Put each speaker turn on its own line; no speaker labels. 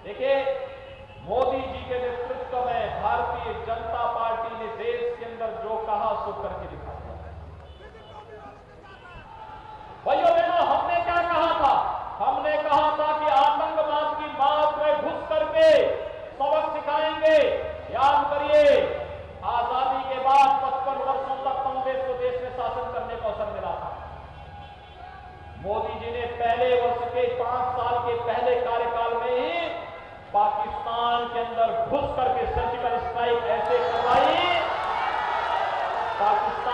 देखिए, मोदी जी के नेतृत्व में भारतीय जनता पार्टी ने देश के अंदर जो कहा सो करके दिखा दिया। भाइयों बहनों, हमने क्या कहा था? हमने कहा था कि आतंकवाद की बात में घुस करके सबक सिखाएंगे। याद करिए, आजादी के बाद 55 वर्षों तक कांग्रेस को देश में शासन करने का अवसर मिला था। मोदी जी ने पहले वर्ष के 5 साल के पहले कार्यकाल में ही पाकिस्तान के अंदर घुस करके सर्जिकल स्ट्राइक ऐसे करवाई, पाकिस्तान